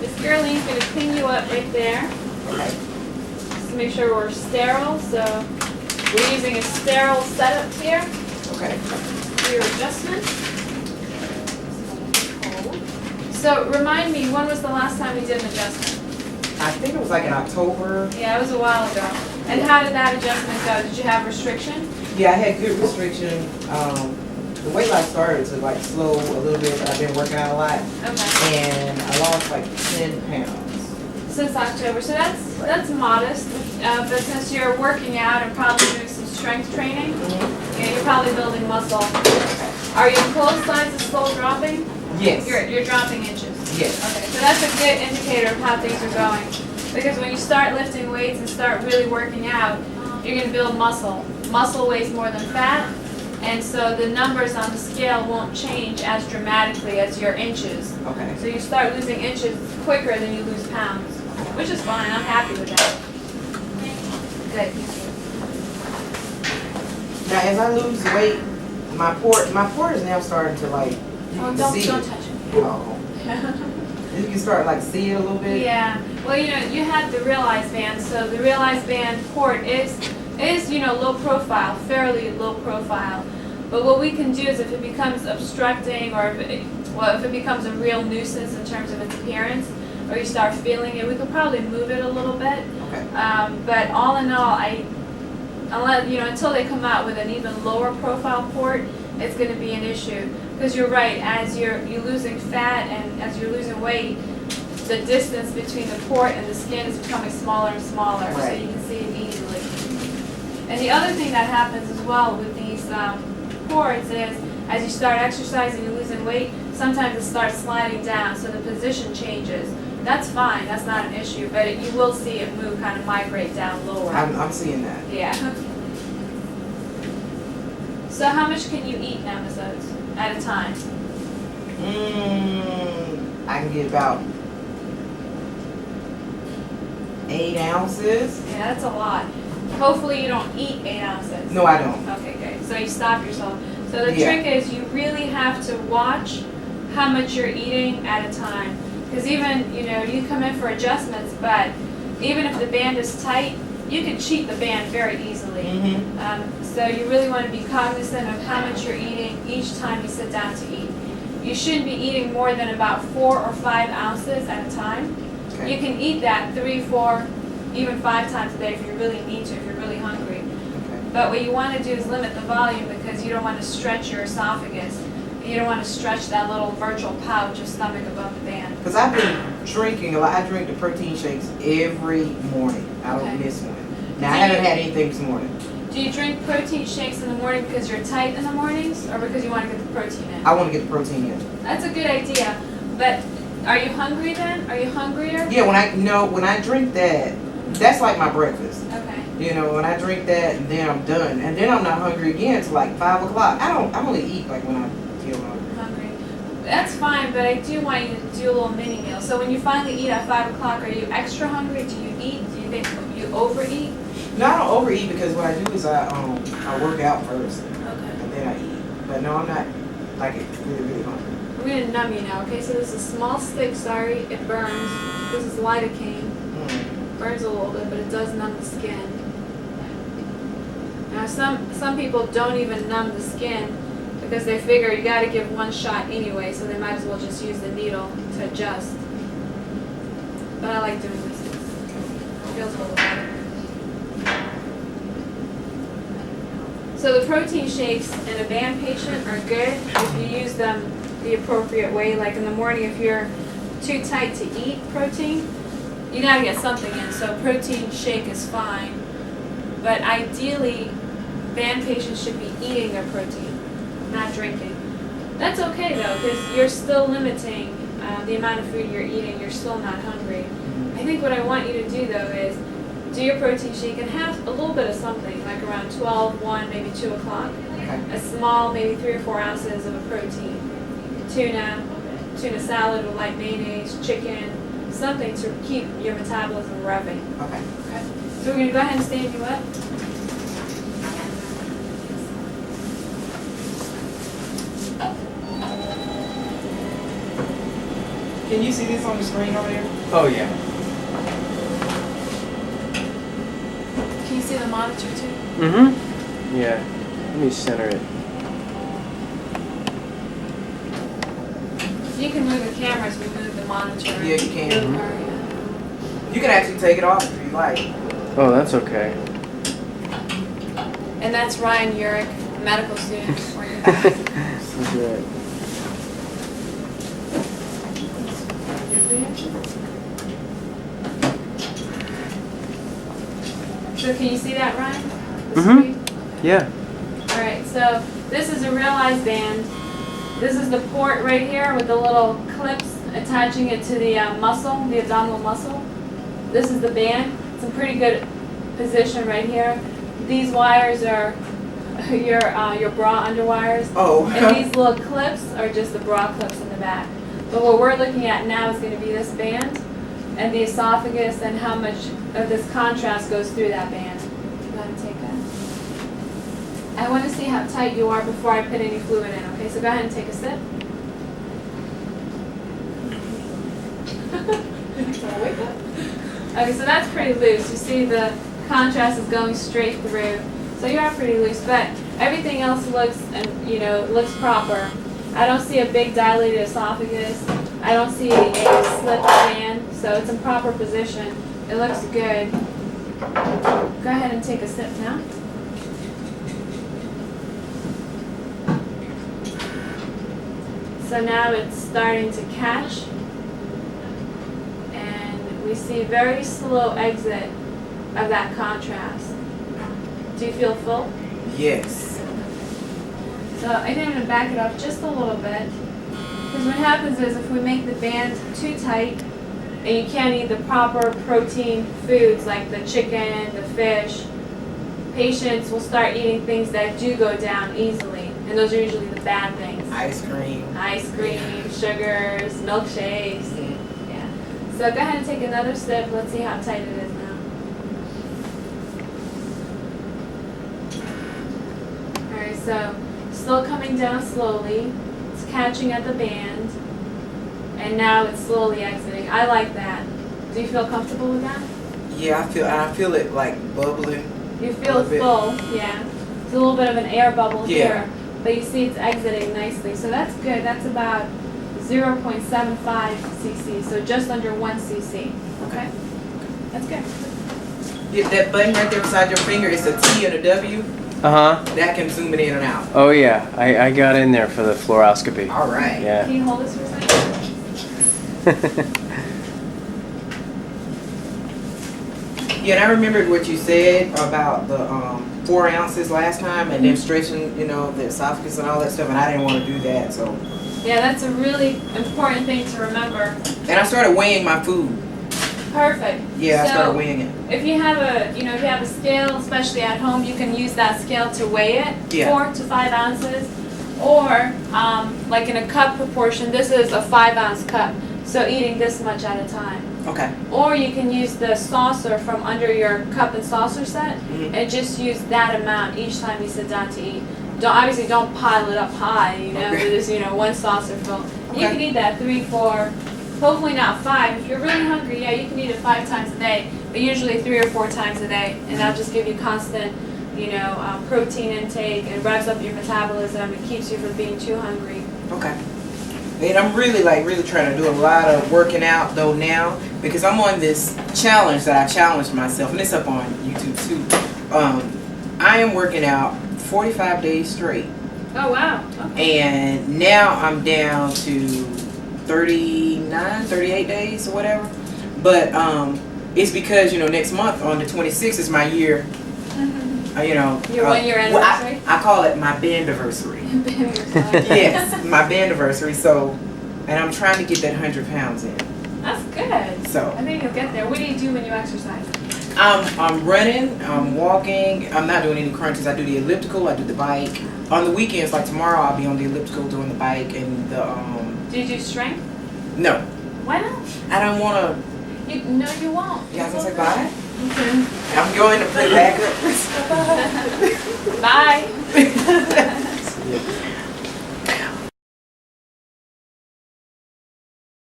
Miss Garline's going to clean you up right there. Okay. Just to make sure we're sterile. So we're using a sterile setup here Okay. for your adjustment. So remind me, when was the last time we did an adjustment? I think it was like in October. Yeah, it was a while ago. And how did that adjustment go? Did you have restriction? Yeah, I had good restriction. The weight loss started to like slow a little bit, but I've been working out a lot. Okay. And I lost like 10 pounds. Since October, so that's modest. But since you're working out and probably doing some strength training, yeah, you're probably building muscle. Are your clothes sizes still dropping? Yes. You're dropping inches. Yes. Okay, so that's a good indicator of how things are going. Because when you start lifting weights and start really working out, you're going to build muscle. Muscle weighs more than fat, and so the numbers on the scale won't change as dramatically as your inches. Okay. So you start losing inches quicker than you lose pounds, which is fine. I'm happy with that. Good. Now, as I lose weight, my port is now starting to like. Oh, don't touch it. Oh. You can start like see it a little bit. Yeah. Well, you have the realized band. So the realized band port is low profile, fairly low profile. But what we can do is if it becomes obstructing or if it becomes a real nuisance in terms of its appearance, or you start feeling it, we could probably move it a little bit. Okay. But all in all, until they come out with an even lower profile port, it's going to be an issue. Because you're right, as you're losing fat and as you're losing weight, the distance between the port and the skin is becoming smaller and smaller, right. So you can see it easily. And the other thing that happens as well with these ports is, as you start exercising and losing weight, sometimes it starts sliding down, so the position changes. That's fine, that's not an issue, but you will see it move, kind of migrate down lower. I'm seeing that. Yeah. So how much can you eat now, Ms. Oates, at a time? I can get about 8 ounces. Yeah, that's a lot. Hopefully you don't eat 8 ounces. No, I don't. Okay, good. So you stop yourself. So the Yeah. trick is you really have to watch how much you're eating at a time. Because even, you come in for adjustments, but even if the band is tight, you can cheat the band very easily. So you really want to be cognizant of how much you're eating each time you sit down to eat. You shouldn't be eating more than about 4 or 5 ounces at a time. Okay. You can eat that 3, 4, even 5 times a day if you really need to, if you're really hungry. Okay. But what you want to do is limit the volume because you don't want to stretch your esophagus. You don't want to stretch that little virtual pouch of stomach above the band. Because I've been drinking a lot. I drink the protein shakes every morning. I don't Okay. miss one. Now, I haven't had anything this morning. Do you drink protein shakes in the morning because you're tight in the mornings or because you want to get the protein in? I want to get the protein in. That's a good idea. But are you hungry then? Are you hungrier? Yeah, when I drink that, that's like my breakfast. Okay. When I drink that, and then I'm done. And then I'm not hungry again until like 5 o'clock. I only eat like when I feel hungry. That's fine, but I do want you to do a little mini meal. So when you finally eat at 5 o'clock, are you extra hungry? Do you eat? Do you think you overeat? No, I don't overeat because what I do is I work out first Okay. and then I eat. But no, I'm not like really, really hungry. I'm going to numb you now, okay? So this is a small stick, sorry, it burns. This is lidocaine. Burns a little bit, but it does numb the skin. Now some people don't even numb the skin because they figure you got to give one shot anyway, so they might as well just use the needle to adjust. But I like doing this. It feels a little better. So the protein shakes in a band patient are good if you use them the appropriate way. Like in the morning, if you're too tight to eat protein, you gotta get something in. So protein shake is fine, but ideally, band patients should be eating their protein, not drinking. That's okay though, because you're still limiting the amount of food you're eating. You're still not hungry. I think what I want you to do though is do your protein shake and have a little bit of something, like around 12, 1, maybe 2 o'clock. Okay. A small, maybe 3 or 4 ounces of a protein. Tuna salad with light mayonnaise, chicken, something to keep your metabolism revving. Okay. Okay. So we're going to go ahead and stand you up. Can you see this on the screen over there? Oh yeah. Can you see the monitor too? Mm-hmm. Yeah. Let me center it. You can move the cameras, we move the monitor. Yeah, you can. Move her, yeah. You can actually take it off if you like. Oh, that's okay. And that's Ryan Urich, medical student. For you. That's right. So can you see that, Ryan? The Mhm. screen? Yeah. Alright, so this is a realized band. This is the port right here with the little clips attaching it to the muscle, the abdominal muscle. This is the band. It's in pretty good position right here. These wires are your bra underwires. Oh. And these little clips are just the bra clips in the back. But what we're looking at now is going to be this band and the esophagus and how much of this contrast goes through that band. Go ahead and take that. I want to see how tight you are before I put any fluid in, okay? So go ahead and take a sip. Okay, so that's pretty loose. You see the contrast is going straight through. So you are pretty loose, but everything else looks, looks proper. I don't see a big dilated esophagus. I don't see a slipped band, so it's in proper position. It looks good. Go ahead and take a sip now. So now it's starting to catch, and we see very slow exit of that contrast. Do you feel full? Yes. So I think I'm going to back it up just a little bit, because what happens is if we make the band too tight and you can't eat the proper protein foods like the chicken, the fish, patients will start eating things that do go down easily, and those are usually the bad things. Ice cream. Ice cream, sugars, milkshakes. Yeah. So go ahead and take another sip. Let's see how tight it is now. Alright, so still coming down slowly. It's catching at the band. And now it's slowly exiting. I like that. Do you feel comfortable with that? Yeah, I feel it like bubbling. You feel full, yeah. There's a little bit of an air bubble Yeah. here. But you see it's exiting nicely. So that's good. That's about 0.75 cc. So just under 1 cc. Okay? That's good. Yeah, that button right there beside your finger is a T and a W. Uh-huh. That can zoom it in and out. Oh yeah. I got in there for the fluoroscopy. All right. Yeah. Can you hold this for a second? Yeah, and I remembered what you said about the 4 ounces last time, and then stretching, the esophagus and all that stuff, and I didn't want to do that, so. Yeah, that's a really important thing to remember. And I started weighing my food. Perfect. Yeah, I So, started weighing it. if you have a scale, especially at home, you can use that scale to weigh it, Yeah. 4 to 5 ounces, or like in a cup proportion. This is a 5-ounce cup, so eating this much at a time. Okay. Or you can use the saucer from under your cup and saucer set, Mhm. and just use that amount each time you sit down to eat. Obviously don't pile it up high, Okay. with this, 1 saucer full. You Okay. can eat that 3, 4. Hopefully not 5. If you're really hungry, yeah, you can eat it 5 times a day, but usually 3 or 4 times a day, and that'll just give you constant, protein intake, and revs up your metabolism. It keeps you from being too hungry. Okay. And I'm really trying to do a lot of working out though now, because I'm on this challenge that I challenged myself, and it's up on YouTube too. I am working out 45 days straight, Oh wow. Okay. and now I'm down to 39, 38 days or whatever. But it's because next month on the 26th is my year. Your 1 year anniversary? I call it my bandiversary. Yes, my bandiversary. So, and I'm trying to get that 100 pounds in. That's good. So I think you'll get there. What do you do when you exercise? I'm running, I'm walking. I'm not doing any crunches. I do the elliptical. I do the bike. On the weekends, like tomorrow, I'll be on the elliptical doing the bike and the Do you do strength? No, Why not? I don't want to. No, you won't. Yeah, I It's was gonna say okay. bye. I'm going to put it back up. Bye. Yeah.